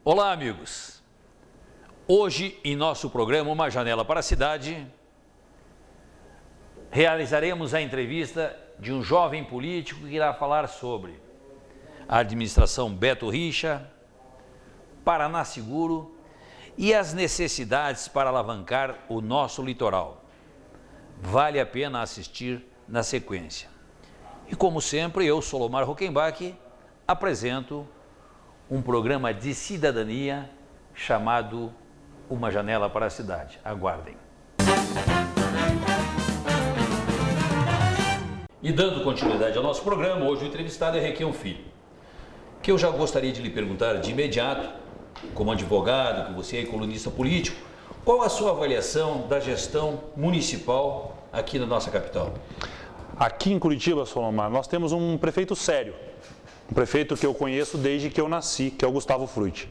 Olá, amigos. Hoje, em nosso programa Uma Janela para a Cidade, realizaremos a entrevista de um jovem político que irá falar sobre a administração Beto Richa, Paraná Seguro e as necessidades para alavancar o nosso litoral. Vale a pena assistir na sequência. E como sempre, eu, Solomar Rockenbach, apresento um programa de cidadania chamado Uma Janela para a Cidade. Aguardem. E dando continuidade ao nosso programa, hoje o entrevistado é Requião Filho, que eu já gostaria de lhe perguntar de imediato, como advogado, que você é colunista político, qual a sua avaliação da gestão municipal aqui na nossa capital? Aqui em Curitiba, Solomar, nós temos um prefeito sério, um prefeito que eu conheço desde que eu nasci, que é o Gustavo Frutti.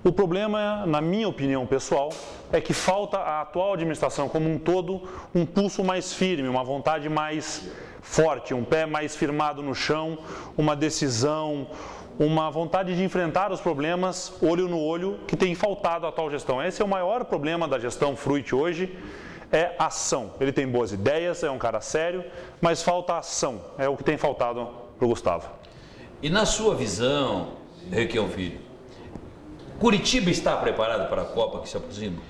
O problema, na minha opinião pessoal, é que falta à atual administração como um todo um pulso mais firme, uma vontade mais forte, um pé mais firmado no chão, uma decisão, uma vontade de enfrentar os problemas olho no olho que tem faltado à atual gestão. Esse é o maior problema da gestão Frutti hoje, é ação. Ele tem boas ideias, é um cara sério, mas falta ação, é o que tem faltado para o Gustavo. E na sua visão, Requião Filho, Curitiba está preparado para a Copa que se aproxima?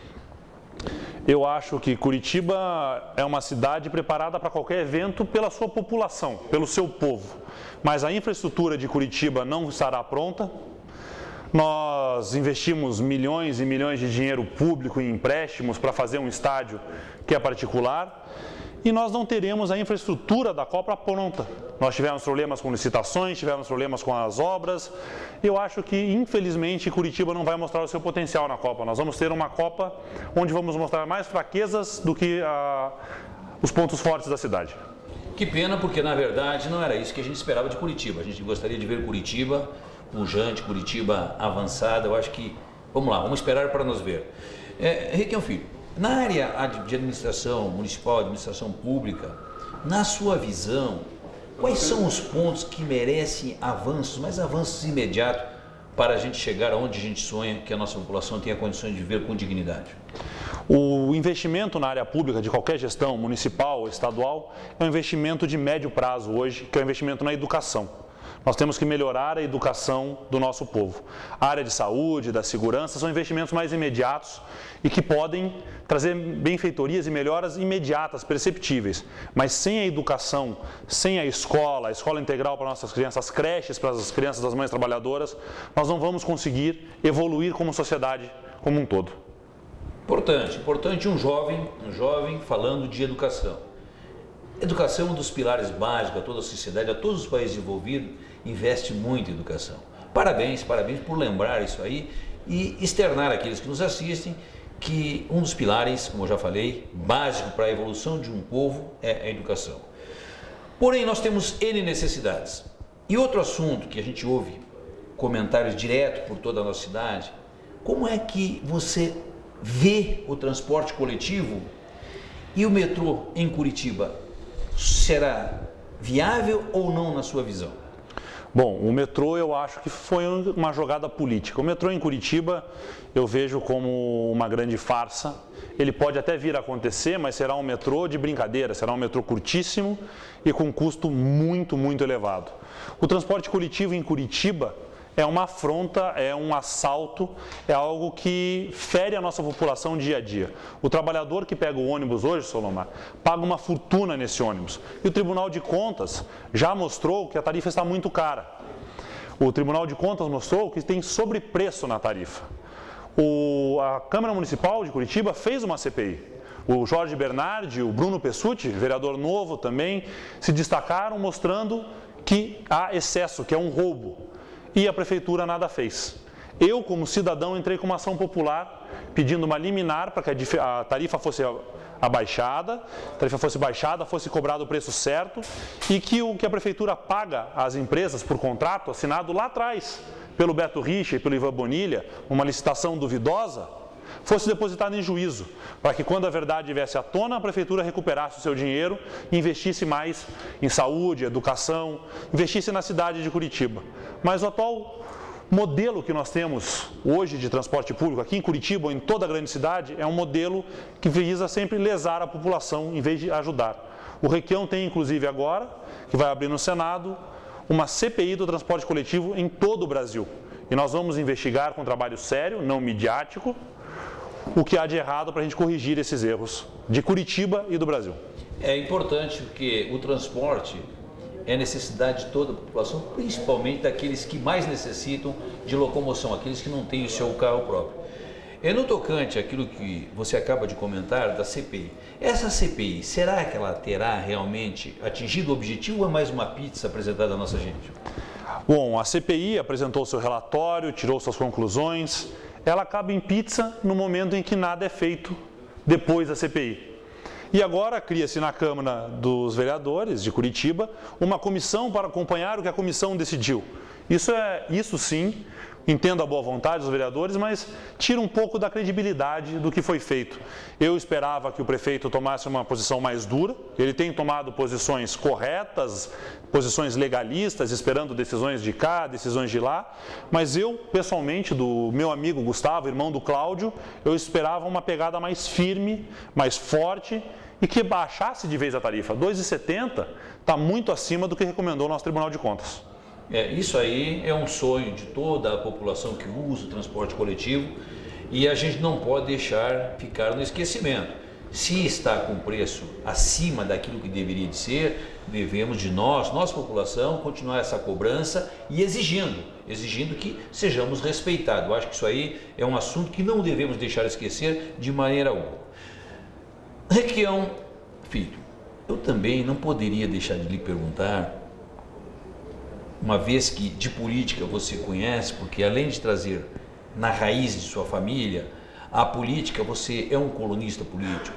Eu acho que Curitiba é uma cidade preparada para qualquer evento pela sua população, pelo seu povo. Mas a infraestrutura de Curitiba não estará pronta. Nós investimos milhões e milhões de dinheiro público em empréstimos para fazer um estádio que é particular. E nós não teremos a infraestrutura da Copa pronta. Nós tivemos problemas com licitações, tivemos problemas com as obras. Eu acho que, infelizmente, Curitiba não vai mostrar o seu potencial na Copa. Nós vamos ter uma Copa onde vamos mostrar mais fraquezas do que os pontos fortes da cidade. Que pena, porque na verdade não era isso que a gente esperava de Curitiba. A gente gostaria de ver Curitiba pujante, Curitiba avançada. Eu acho que, vamos lá, vamos esperar para nos ver. Requião Filho, na área de administração municipal, administração pública, na sua visão, quais são os pontos que merecem avanços, mais avanços imediatos, para a gente chegar aonde a gente sonha que a nossa população tenha condições de viver com dignidade? O investimento na área pública de qualquer gestão, municipal ou estadual, é um investimento de médio prazo hoje, que é o investimento na educação. Nós temos que melhorar a educação do nosso povo. A área de saúde, da segurança, são investimentos mais imediatos e que podem trazer benfeitorias e melhoras imediatas, perceptíveis. Mas sem a educação, sem a escola integral para nossas crianças, as creches para as crianças das mães trabalhadoras, nós não vamos conseguir evoluir como sociedade como um todo. Importante um jovem falando de educação. Educação é um dos pilares básicos a toda a sociedade, a todos os países envolvidos, investe muito em educação. Parabéns por lembrar isso aí e externar àqueles que nos assistem que um dos pilares, como eu já falei, básico para a evolução de um povo é a educação. Porém, nós temos N necessidades. E outro assunto que a gente ouve comentários direto por toda a nossa cidade, como é que você vê o transporte coletivo e o metrô em Curitiba? Será viável ou não na sua visão? Bom, o metrô eu acho que foi uma jogada política. O metrô em Curitiba eu vejo como uma grande farsa. Ele pode até vir a acontecer, mas será um metrô de brincadeira, será um metrô curtíssimo e com custo muito, muito elevado. O transporte coletivo em Curitiba é uma afronta, é um assalto, é algo que fere a nossa população dia a dia. O trabalhador que pega o ônibus hoje, Solomar, paga uma fortuna nesse ônibus. E o Tribunal de Contas já mostrou que a tarifa está muito cara. O Tribunal de Contas mostrou que tem sobrepreço na tarifa. A Câmara Municipal de Curitiba fez uma CPI. O Jorge Bernardi, o Bruno Pessutti, vereador novo também, se destacaram mostrando que há excesso, que é um roubo. E a prefeitura nada fez. Eu, como cidadão, entrei com uma ação popular pedindo uma liminar para que a tarifa fosse baixada, fosse cobrado o preço certo e que o que a prefeitura paga às empresas por contrato assinado lá atrás pelo Beto Richa e pelo Ivan Bonilha, uma licitação duvidosa, fosse depositado em juízo, para que quando a verdade viesse à tona, a prefeitura recuperasse o seu dinheiro e investisse mais em saúde, educação, investisse na cidade de Curitiba. Mas o atual modelo que nós temos hoje de transporte público aqui em Curitiba ou em toda a grande cidade é um modelo que visa sempre lesar a população em vez de ajudar. O Requião tem inclusive agora, que vai abrir no Senado, uma CPI do transporte coletivo em todo o Brasil. E nós vamos investigar com um trabalho sério, não midiático, o que há de errado para a gente corrigir esses erros de Curitiba e do Brasil. É importante porque o transporte é necessidade de toda a população, principalmente daqueles que mais necessitam de locomoção, aqueles que não têm o seu carro próprio. No tocante àquilo que você acaba de comentar da CPI, essa CPI, será que ela terá realmente atingido o objetivo ou é mais uma pizza apresentada à nossa gente? Bom, a CPI apresentou seu relatório, tirou suas conclusões, ela acaba em pizza no momento em que nada é feito depois da CPI. E agora cria-se na Câmara dos Vereadores de Curitiba uma comissão para acompanhar o que a comissão decidiu. Isso sim, entendo a boa vontade dos vereadores, mas tira um pouco da credibilidade do que foi feito. Eu esperava que o prefeito tomasse uma posição mais dura, ele tem tomado posições corretas, posições legalistas, esperando decisões de cá, decisões de lá, mas eu, pessoalmente, do meu amigo Gustavo, irmão do Cláudio, eu esperava uma pegada mais firme, mais forte e que baixasse de vez a tarifa. R$ 2,70 está muito acima do que recomendou o nosso Tribunal de Contas. Isso aí é um sonho de toda a população que usa o transporte coletivo e a gente não pode deixar ficar no esquecimento. Se está com preço acima daquilo que deveria de ser, devemos de nossa população, continuar essa cobrança e exigindo que sejamos respeitados. Eu acho que isso aí é um assunto que não devemos deixar esquecer de maneira alguma. Requião, filho, eu também não poderia deixar de lhe perguntar, uma vez que de política você conhece, porque além de trazer na raiz de sua família a política, você é um colunista político.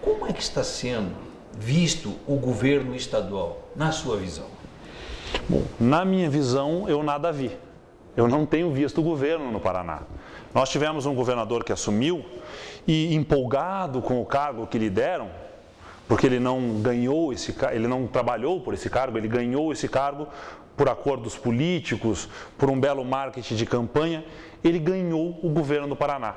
Como é que está sendo visto o governo estadual, na sua visão? Bom, na minha visão, eu nada vi. Eu não tenho visto o governo no Paraná. Nós tivemos um governador que assumiu e empolgado com o cargo que lhe deram, porque ele não ganhou ele não trabalhou por esse cargo, ele ganhou esse cargo por acordos políticos, por um belo marketing de campanha, ele ganhou o governo do Paraná.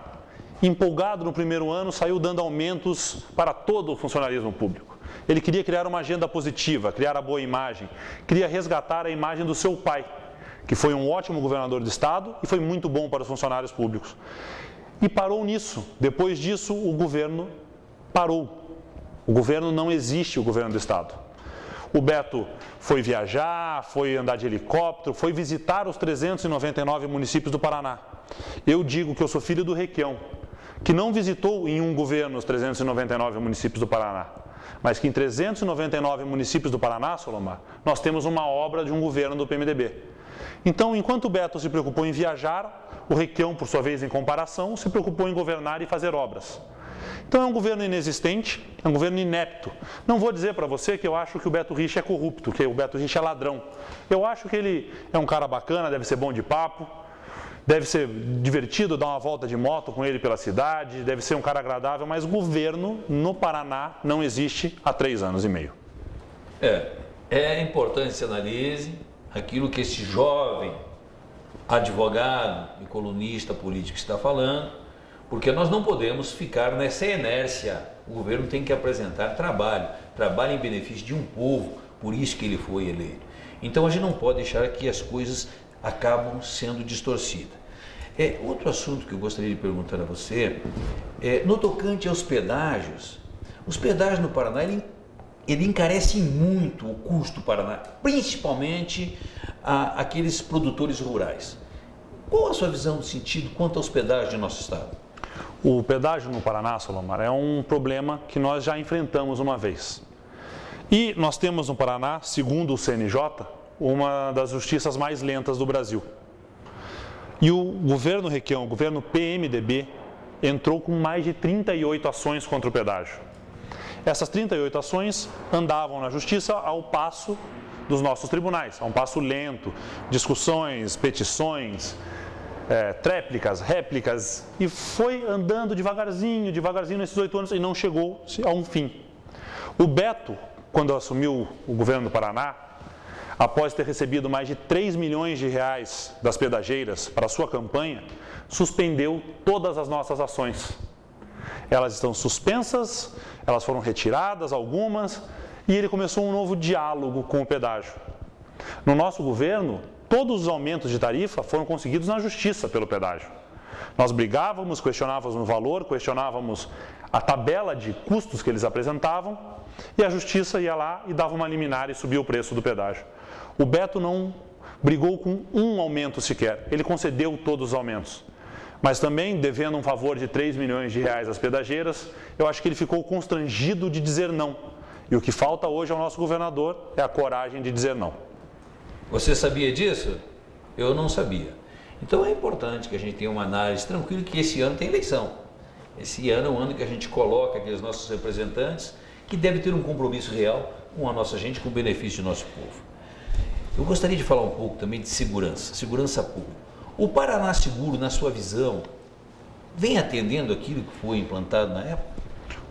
Empolgado no primeiro ano, saiu dando aumentos para todo o funcionalismo público. Ele queria criar uma agenda positiva, criar a boa imagem, queria resgatar a imagem do seu pai, que foi um ótimo governador do estado e foi muito bom para os funcionários públicos. E parou nisso. Depois disso, o governo parou. O governo não existe, o governo do estado. O Beto foi viajar, foi andar de helicóptero, foi visitar os 399 municípios do Paraná. Eu digo que eu sou filho do Requião, que não visitou em um governo os 399 municípios do Paraná, mas que em 399 municípios do Paraná, Solomar, nós temos uma obra de um governo do PMDB. Então, enquanto o Beto se preocupou em viajar, o Requião, por sua vez, em comparação, se preocupou em governar e fazer obras. Então é um governo inexistente, é um governo inepto. Não vou dizer para você que eu acho que o Beto Richa é corrupto, que o Beto Richa é ladrão. Eu acho que ele é um cara bacana, deve ser bom de papo, deve ser divertido dar uma volta de moto com ele pela cidade, deve ser um cara agradável, mas governo no Paraná não existe há 3 anos e meio. É importante que se analise aquilo que esse jovem advogado e colunista político está falando, porque nós não podemos ficar nessa inércia. O governo tem que apresentar trabalho em benefício de um povo, por isso que ele foi eleito. Então a gente não pode deixar que as coisas acabam sendo distorcidas. Outro assunto que eu gostaria de perguntar a você, no tocante aos pedágios, os pedágios no Paraná, ele encarece muito o custo do Paraná, principalmente aqueles produtores rurais. Qual a sua visão no sentido quanto aos pedágios de nosso estado? O pedágio no Paraná, Solomar, é um problema que nós já enfrentamos uma vez. E nós temos no Paraná, segundo o CNJ, uma das justiças mais lentas do Brasil. E o governo Requião, o governo PMDB, entrou com mais de 38 ações contra o pedágio. Essas 38 ações andavam na justiça ao passo dos nossos tribunais, a um passo lento, discussões, petições, tréplicas, réplicas, e foi andando devagarzinho nesses 8 anos e não chegou a um fim. O Beto, quando assumiu o governo do Paraná, após ter recebido mais de 3 milhões de reais das pedageiras para a sua campanha, suspendeu todas as nossas ações. Elas estão suspensas, elas foram retiradas, algumas, e ele começou um novo diálogo com o pedágio. No nosso governo, todos os aumentos de tarifa foram conseguidos na justiça pelo pedágio. Nós brigávamos, questionávamos o valor, questionávamos a tabela de custos que eles apresentavam, e a justiça ia lá e dava uma liminar e subia o preço do pedágio. O Beto não brigou com um aumento sequer, ele concedeu todos os aumentos. Mas também, devendo um favor de 3 milhões de reais às pedageiras, eu acho que ele ficou constrangido de dizer não. E o que falta hoje ao nosso governador é a coragem de dizer não. Você sabia disso? Eu não sabia. Então é importante que a gente tenha uma análise tranquila, que esse ano tem eleição. Esse ano é um ano que a gente coloca aqueles nossos representantes que devem ter um compromisso real com a nossa gente, com o benefício do nosso povo. Eu gostaria de falar um pouco também de segurança pública. O Paraná Seguro, na sua visão, vem atendendo aquilo que foi implantado na época?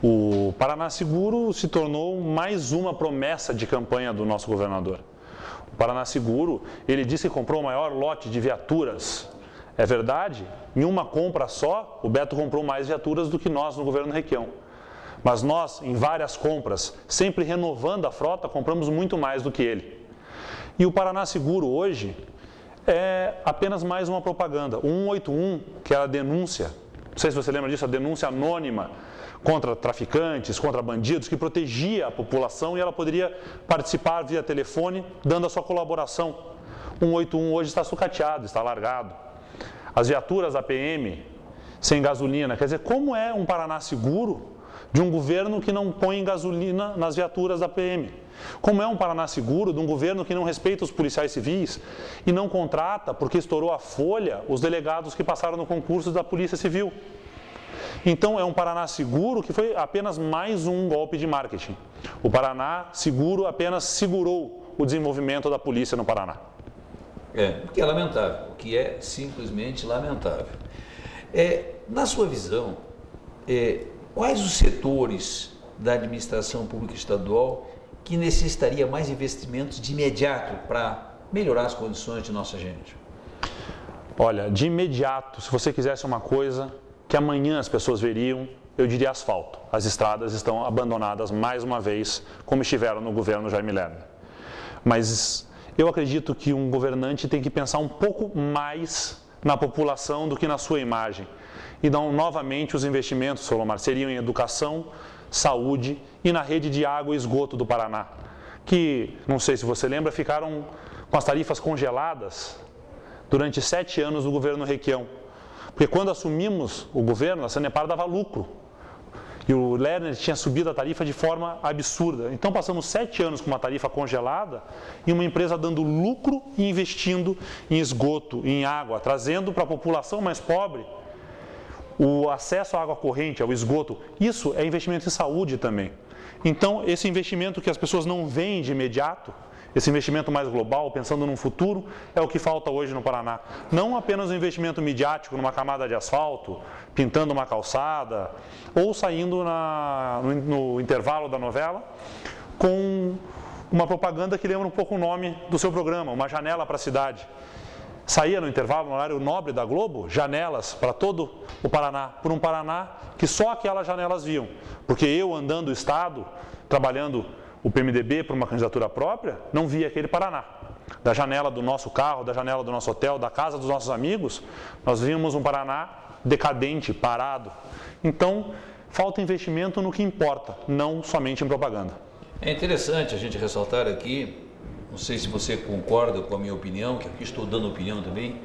O Paraná Seguro se tornou mais uma promessa de campanha do nosso governador. O Paraná Seguro, ele disse que comprou o maior lote de viaturas. É verdade, em uma compra só, o Beto comprou mais viaturas do que nós no governo Requião. Mas nós, em várias compras, sempre renovando a frota, compramos muito mais do que ele. E o Paraná Seguro hoje é apenas mais uma propaganda. O 181, que era a denúncia, não sei se você lembra disso, a denúncia anônima contra traficantes, contra bandidos, que protegia a população e ela poderia participar via telefone, dando a sua colaboração. O 181 hoje está sucateado, está largado. As viaturas da PM, sem gasolina, quer dizer, como é um Paraná Seguro de um governo que não põe gasolina nas viaturas da PM? Como é um Paraná Seguro de um governo que não respeita os policiais civis e não contrata, porque estourou a folha, os delegados que passaram no concurso da Polícia Civil? Então é um Paraná Seguro que foi apenas mais um golpe de marketing. O Paraná Seguro apenas segurou o desenvolvimento da polícia no Paraná. O que é lamentável, o que é simplesmente lamentável. Na sua visão, quais os setores da administração pública estadual que necessitaria mais investimentos de imediato para melhorar as condições de nossa gente? Olha, de imediato, se você quisesse uma coisa que amanhã as pessoas veriam, eu diria asfalto. As estradas estão abandonadas mais uma vez, como estiveram no governo Jaime Lerner. Mas eu acredito que um governante tem que pensar um pouco mais na população do que na sua imagem. E então, novamente, os investimentos, Solomar, seriam em educação, saúde e na rede de água e esgoto do Paraná, que, não sei se você lembra, ficaram com as tarifas congeladas durante 7 anos do governo Requião. Porque quando assumimos o governo, a Sanepar dava lucro. E o Lerner tinha subido a tarifa de forma absurda. Então passamos 7 anos com uma tarifa congelada e uma empresa dando lucro e investindo em esgoto, em água, trazendo para a população mais pobre o acesso à água corrente, ao esgoto. Isso é investimento em saúde também. Então esse investimento que as pessoas não veem de imediato, esse investimento mais global, pensando num futuro, é o que falta hoje no Paraná. Não apenas um investimento midiático numa camada de asfalto, pintando uma calçada, ou saindo no intervalo da novela, com uma propaganda que lembra um pouco o nome do seu programa, Uma Janela para a Cidade. Saía no intervalo, no horário nobre da Globo, janelas para todo o Paraná, por um Paraná que só aquelas janelas viam. Porque eu, andando o Estado, trabalhando o PMDB por uma candidatura própria, não via aquele Paraná. Da janela do nosso carro, da janela do nosso hotel, da casa dos nossos amigos, nós víamos um Paraná decadente, parado. Então, falta investimento no que importa, não somente em propaganda. É interessante a gente ressaltar aqui, não sei se você concorda com a minha opinião, que aqui estou dando opinião também,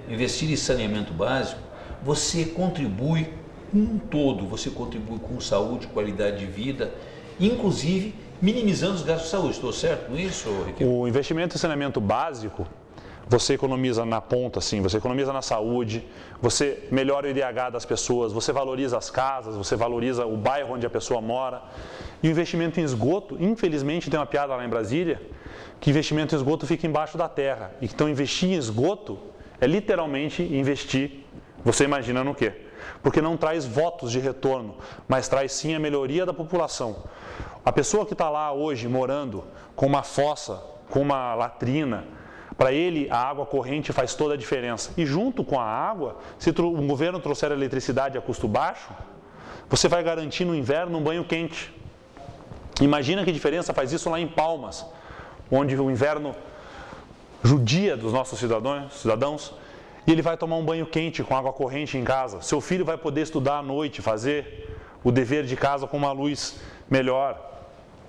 investir em saneamento básico, você contribui com um todo, você contribui com saúde, qualidade de vida, inclusive minimizando os gastos de saúde. Estou certo com isso, Ricardo? O investimento em saneamento básico, você economiza na ponta, sim, você economiza na saúde, você melhora o IDH das pessoas, você valoriza as casas, você valoriza o bairro onde a pessoa mora. E o investimento em esgoto, infelizmente tem uma piada lá em Brasília, que investimento em esgoto fica embaixo da terra. E então investir em esgoto é literalmente investir, você imagina no quê? Porque não traz votos de retorno, mas traz sim a melhoria da população. A pessoa que está lá hoje morando com uma fossa com uma latrina. Para ele, a água corrente faz toda a diferença. E junto com a água, se o governo trouxer a eletricidade a custo baixo, você vai garantir no inverno um banho quente. Imagina que diferença faz isso lá em Palmas, onde o inverno judia dos nossos cidadãos, e ele vai tomar um banho quente com água corrente em casa. Seu filho vai poder estudar à noite, fazer o dever de casa com uma luz melhor.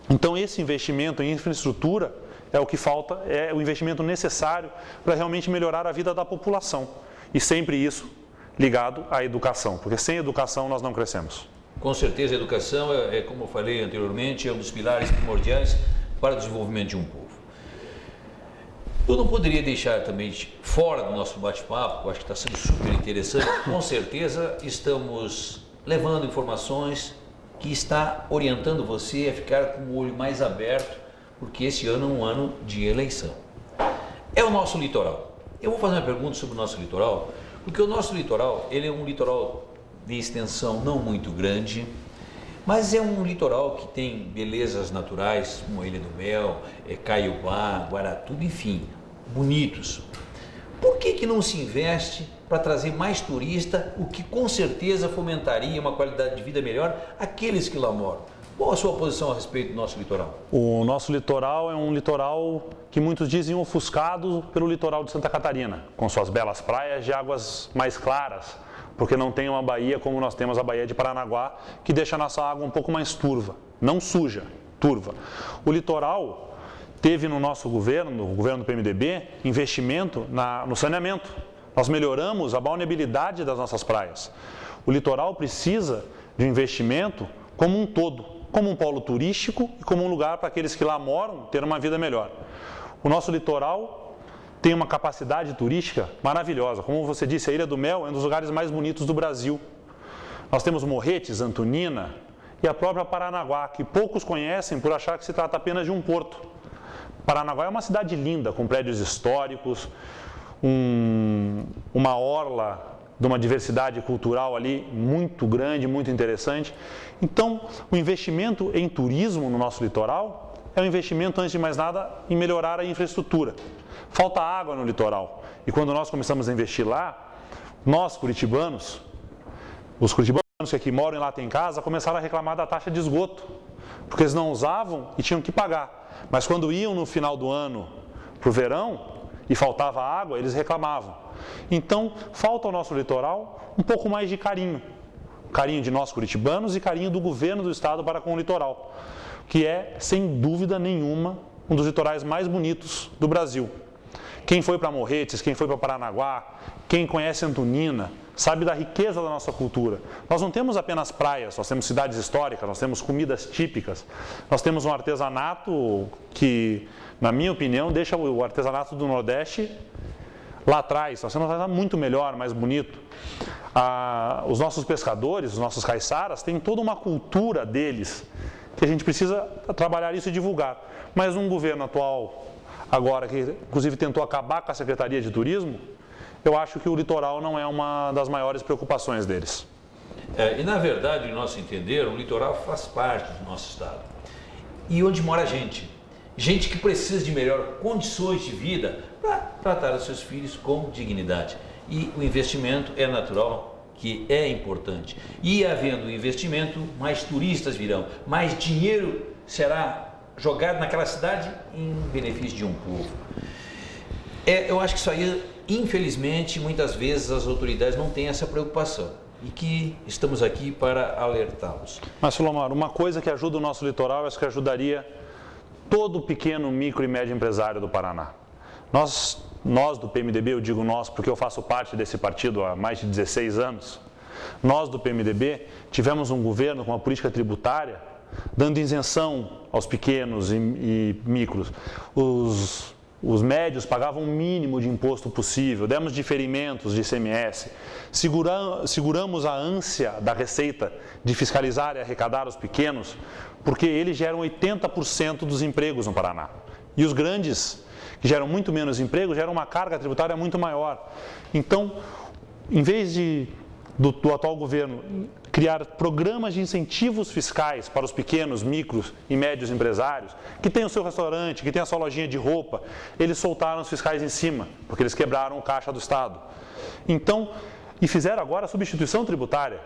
Então, esse investimento em infraestrutura é o que falta, é o investimento necessário para realmente melhorar a vida da população. E sempre isso ligado à educação, porque sem educação nós não crescemos. Com certeza a educação como eu falei anteriormente, é um dos pilares primordiais para o desenvolvimento de um povo. Eu não poderia deixar também fora do nosso bate-papo, acho que está sendo super interessante, com certeza estamos levando informações que está orientando você a ficar com o olho mais aberto, porque esse ano é um ano de eleição. É o nosso litoral. Eu vou fazer uma pergunta sobre o nosso litoral, porque o nosso litoral, ele é um litoral de extensão não muito grande, mas é um litoral que tem belezas naturais, como a Ilha do Mel, Caiobá, Guaratuba, enfim, bonitos. Por que não se investe para trazer mais turista, o que com certeza fomentaria uma qualidade de vida melhor àqueles que lá moram? Qual a sua posição a respeito do nosso litoral? O nosso litoral é um litoral que muitos dizem ofuscado pelo litoral de Santa Catarina, com suas belas praias de águas mais claras, porque não tem uma baía como nós temos a Baía de Paranaguá, que deixa a nossa água um pouco mais turva, não suja, turva. O litoral teve no nosso governo, no governo do PMDB, investimento no saneamento. Nós melhoramos a balneabilidade das nossas praias. O litoral precisa de um investimento como um todo, como um polo turístico e como um lugar para aqueles que lá moram ter uma vida melhor. O nosso litoral tem uma capacidade turística maravilhosa. Como você disse, a Ilha do Mel é um dos lugares mais bonitos do Brasil. Nós temos Morretes, Antonina e a própria Paranaguá, que poucos conhecem por achar que se trata apenas de um porto. Paranaguá é uma cidade linda, com prédios históricos, uma orla de uma diversidade cultural ali muito grande, muito interessante. Então, o investimento em turismo no nosso litoral é um investimento, antes de mais nada, em melhorar a infraestrutura. Falta água no litoral. E quando nós começamos a investir lá, nós, curitibanos, os curitibanos que aqui moram e lá têm casa, começaram a reclamar da taxa de esgoto, porque eles não usavam e tinham que pagar. Mas quando iam no final do ano para o verão e faltava água, eles reclamavam. Então, falta ao nosso litoral um pouco mais de carinho. Carinho de nós curitibanos e carinho do governo do estado para com o litoral, que é, sem dúvida nenhuma, um dos litorais mais bonitos do Brasil. Quem foi para Morretes, quem foi para Paranaguá, quem conhece Antonina, sabe da riqueza da nossa cultura. Nós não temos apenas praias, nós temos cidades históricas, nós temos comidas típicas, nós temos um artesanato que, na minha opinião, deixa o artesanato do Nordeste lá atrás. Nós temos um artesanato muito melhor, mais bonito. Os nossos pescadores, os nossos caiçaras, têm toda uma cultura deles que a gente precisa trabalhar isso e divulgar. Mas um governo atual, agora, que inclusive tentou acabar com a Secretaria de Turismo, eu acho que o litoral não é uma das maiores preocupações deles. E na verdade, no nosso entender, o litoral faz parte do nosso estado. E onde mora a gente? Gente que precisa de melhores condições de vida para tratar os seus filhos com dignidade. E o investimento é natural, que é importante. E havendo investimento, mais turistas virão, mais dinheiro será jogado naquela cidade em benefício de um povo. Eu acho que isso aí, infelizmente, muitas vezes as autoridades não têm essa preocupação e que estamos aqui para alertá-los. Mas, Silomar, uma coisa que ajuda o nosso litoral, acho que ajudaria todo pequeno, micro e médio empresário do Paraná. Nós do PMDB, eu digo nós porque eu faço parte desse partido há mais de 16 anos, nós do PMDB tivemos um governo com uma política tributária dando isenção aos pequenos e micros. Os médios pagavam o mínimo de imposto possível, demos diferimentos de ICMS, seguramos a ânsia da Receita de fiscalizar e arrecadar os pequenos, porque eles geram 80% dos empregos no Paraná. E os grandes, que geram muito menos emprego, geram uma carga tributária muito maior. Então, em vez do atual governo criar programas de incentivos fiscais para os pequenos, micros e médios empresários, que têm o seu restaurante, que têm a sua lojinha de roupa, eles soltaram os fiscais em cima, porque eles quebraram o caixa do Estado. Então, e fizeram agora a substituição tributária.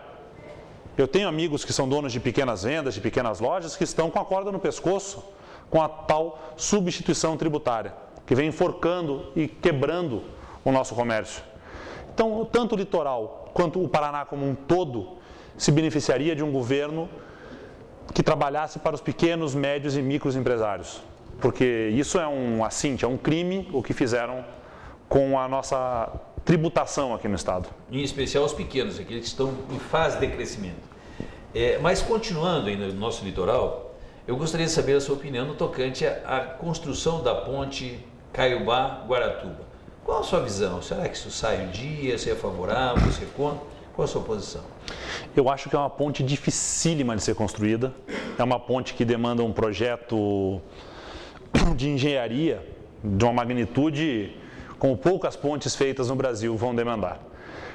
Eu tenho amigos que são donos de pequenas vendas, de pequenas lojas, que estão com a corda no pescoço, com a tal substituição tributária, que vem enforcando e quebrando o nosso comércio. Então, tanto o litoral quanto o Paraná como um todo se beneficiaria de um governo que trabalhasse para os pequenos, médios e micros empresários. Porque isso é um crime o que fizeram com a nossa tributação aqui no Estado. Em especial os pequenos, aqueles que estão em fase de crescimento. Mas continuando ainda no nosso litoral, eu gostaria de saber a sua opinião no tocante à construção da ponte Caiobá-Guaratuba. Qual a sua visão? Será que isso sai um dia? Você é favorável? Você é contra? Qual a sua posição? Eu acho que é uma ponte dificílima de ser construída. É uma ponte que demanda um projeto de engenharia de uma magnitude como poucas pontes feitas no Brasil vão demandar.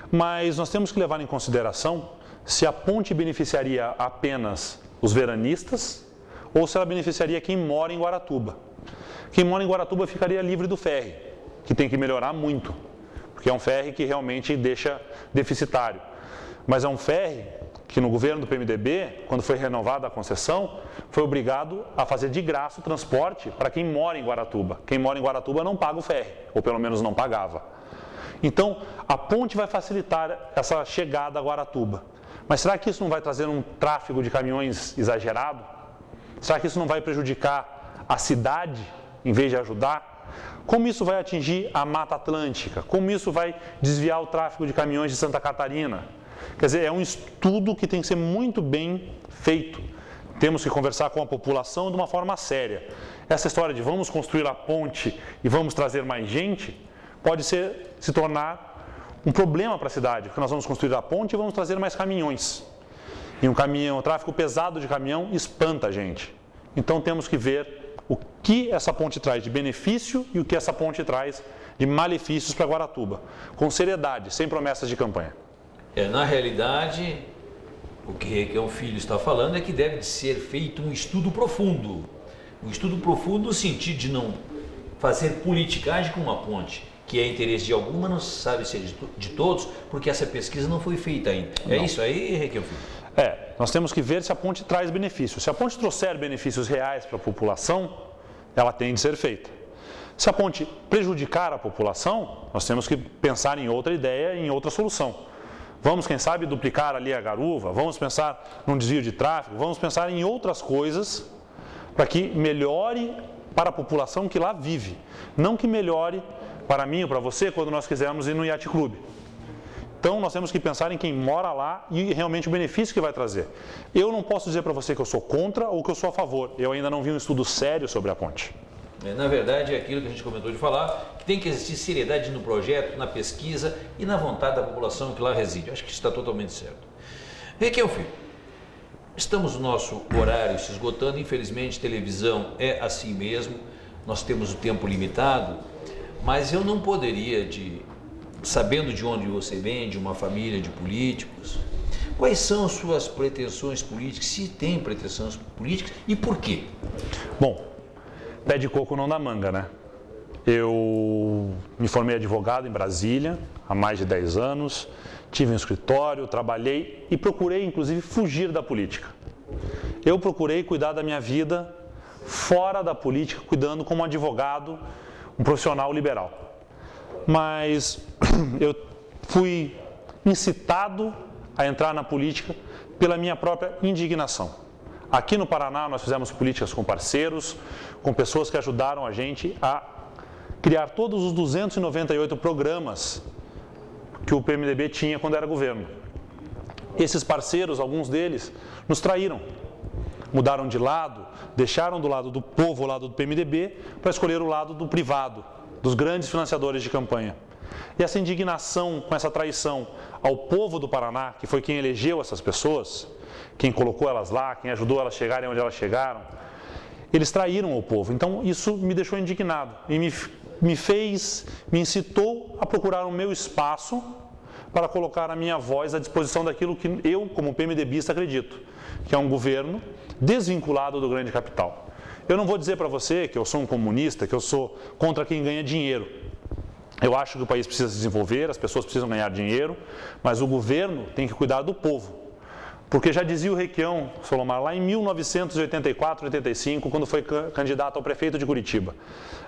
Mas nós temos que levar em consideração se a ponte beneficiaria apenas os veranistas ou se ela beneficiaria quem mora em Guaratuba. Quem mora em Guaratuba ficaria livre do ferry, que tem que melhorar muito, porque é um ferry que realmente deixa deficitário. Mas é um ferry que no governo do PMDB, quando foi renovada a concessão, foi obrigado a fazer de graça o transporte para quem mora em Guaratuba. Quem mora em Guaratuba não paga o ferry, ou pelo menos não pagava. Então, a ponte vai facilitar essa chegada a Guaratuba. Mas será que isso não vai trazer um tráfego de caminhões exagerado? Será que isso não vai prejudicar a cidade em vez de ajudar? Como isso vai atingir a Mata Atlântica? Como isso vai desviar o tráfego de caminhões de Santa Catarina? Quer dizer, é um estudo que tem que ser muito bem feito. Temos que conversar com a população de uma forma séria. Essa história de vamos construir a ponte e vamos trazer mais gente pode se tornar um problema para a cidade, porque nós vamos construir a ponte e vamos trazer mais caminhões. E o tráfego pesado de caminhão espanta a gente. Então temos que ver o que essa ponte traz de benefício e o que essa ponte traz de malefícios para Guaratuba, com seriedade, sem promessas de campanha. Na realidade, o que Requião Filho está falando é que deve ser feito um estudo profundo. Um estudo profundo no sentido de não fazer politicagem com uma ponte, que é interesse de alguma, mas não sabe se é de todos, porque essa pesquisa não foi feita ainda. É isso aí, Requião Filho? Nós temos que ver se a ponte traz benefícios. Se a ponte trouxer benefícios reais para a população, ela tem de ser feita. Se a ponte prejudicar a população, nós temos que pensar em outra ideia, em outra solução. Vamos, quem sabe, duplicar ali a garuva, vamos pensar num desvio de tráfego, vamos pensar em outras coisas para que melhore para a população que lá vive. Não que melhore para mim ou para você quando nós quisermos ir no Yacht Club. Então, nós temos que pensar em quem mora lá e realmente o benefício que vai trazer. Eu não posso dizer para você que eu sou contra ou que eu sou a favor. Eu ainda não vi um estudo sério sobre a ponte. Na verdade, é aquilo que a gente comentou de falar, que tem que existir seriedade no projeto, na pesquisa e na vontade da população que lá reside. Acho que isso está totalmente certo. Requião Filho, estamos no nosso horário se esgotando. Infelizmente, televisão é assim mesmo. Nós temos o tempo limitado, mas eu não poderia, sabendo de onde você vem, de uma família de políticos, quais são as suas pretensões políticas, se tem pretensões políticas e por quê? Bom, pé de coco não dá manga, né? Eu me formei advogado em Brasília há mais de 10 anos, tive um escritório, trabalhei e procurei, inclusive, fugir da política. Eu procurei cuidar da minha vida fora da política, cuidando como advogado, um profissional liberal. Mas eu fui incitado a entrar na política pela minha própria indignação. Aqui no Paraná nós fizemos políticas com parceiros, com pessoas que ajudaram a gente a criar todos os 298 programas que o PMDB tinha quando era governo. Esses parceiros, alguns deles, nos traíram. Mudaram de lado, deixaram do lado do povo, o lado do PMDB, para escolher o lado do privado, dos grandes financiadores de campanha. E essa indignação com essa traição ao povo do Paraná, que foi quem elegeu essas pessoas, quem colocou elas lá, quem ajudou elas a chegarem onde elas chegaram, eles traíram o povo. Então isso me deixou indignado e me incitou a procurar o meu espaço para colocar a minha voz à disposição daquilo que eu, como PMDBista, acredito, que é um governo desvinculado do grande capital. Eu não vou dizer para você que eu sou um comunista, que eu sou contra quem ganha dinheiro. Eu acho que o país precisa se desenvolver, as pessoas precisam ganhar dinheiro, mas o governo tem que cuidar do povo. Porque já dizia o Requião, Solomar, lá em 1984, 85, quando foi candidato ao prefeito de Curitiba.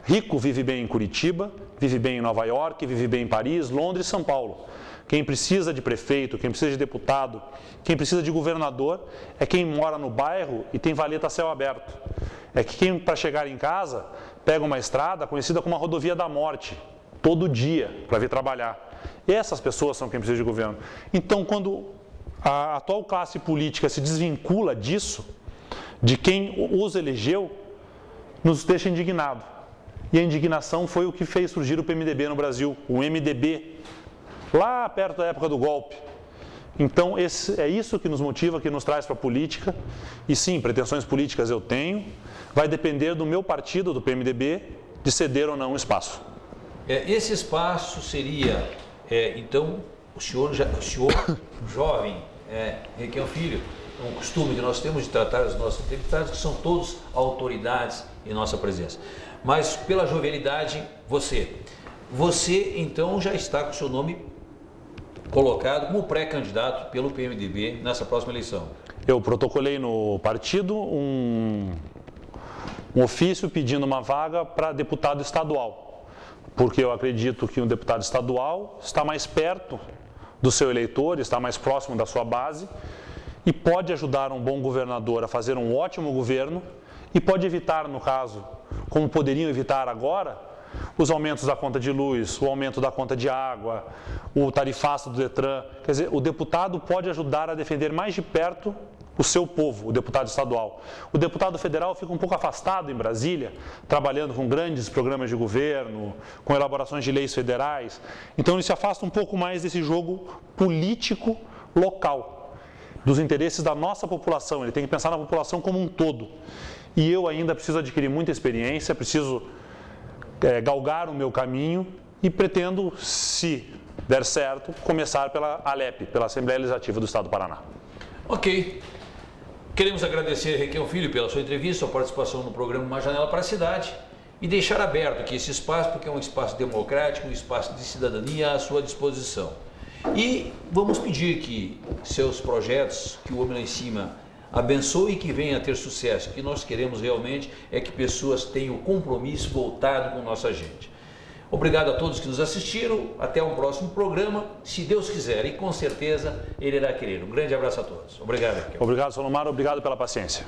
Rico vive bem em Curitiba, vive bem em Nova York, vive bem em Paris, Londres e São Paulo. Quem precisa de prefeito, quem precisa de deputado, quem precisa de governador é quem mora no bairro e tem valeta a céu aberto. É que quem, para chegar em casa, pega uma estrada conhecida como a rodovia da morte, todo dia, para vir trabalhar. E essas pessoas são quem precisa de governo. Então, quando a atual classe política se desvincula disso, de quem os elegeu, nos deixa indignados. E a indignação foi o que fez surgir o PMDB no Brasil, o MDB, lá perto da época do golpe. Então, é isso que nos motiva, que nos traz para a política. E sim, pretensões políticas eu tenho. Vai depender do meu partido, do PMDB, de ceder ou não espaço. Esse espaço seria, então, o senhor jovem, Requião Filho, é um costume que nós temos de tratar os nossos deputados, que são todos autoridades em nossa presença. Mas pela jovialidade, você então já está com o seu nome colocado como pré-candidato pelo PMDB nessa próxima eleição. Eu protocolei no partido um ofício pedindo uma vaga para deputado estadual, porque eu acredito que um deputado estadual está mais perto do seu eleitor, está mais próximo da sua base e pode ajudar um bom governador a fazer um ótimo governo e pode evitar, no caso, como poderiam evitar agora, os aumentos da conta de luz, o aumento da conta de água, o tarifaço do Detran. Quer dizer, o deputado pode ajudar a defender mais de perto o seu povo, o deputado estadual. O deputado federal fica um pouco afastado em Brasília, trabalhando com grandes programas de governo, com elaborações de leis federais. Então ele se afasta um pouco mais desse jogo político local, dos interesses da nossa população. Ele tem que pensar na população como um todo. E eu ainda preciso adquirir muita experiência, preciso galgar o meu caminho e pretendo, se der certo, começar pela ALEP, pela Assembleia Legislativa do Estado do Paraná. Ok. Queremos agradecer, Requião Filho, pela sua entrevista, sua participação no programa Uma Janela para a Cidade e deixar aberto aqui esse espaço, porque é um espaço democrático, um espaço de cidadania à sua disposição. E vamos pedir que seus projetos, que o Homem Lá em Cima abençoe e que venha a ter sucesso. O que nós queremos realmente é que pessoas tenham compromisso voltado com nossa gente. Obrigado a todos que nos assistiram, até o próximo programa, se Deus quiser, e com certeza Ele irá querer. Um grande abraço a todos. Obrigado, Requião. Obrigado, Solomar, obrigado pela paciência.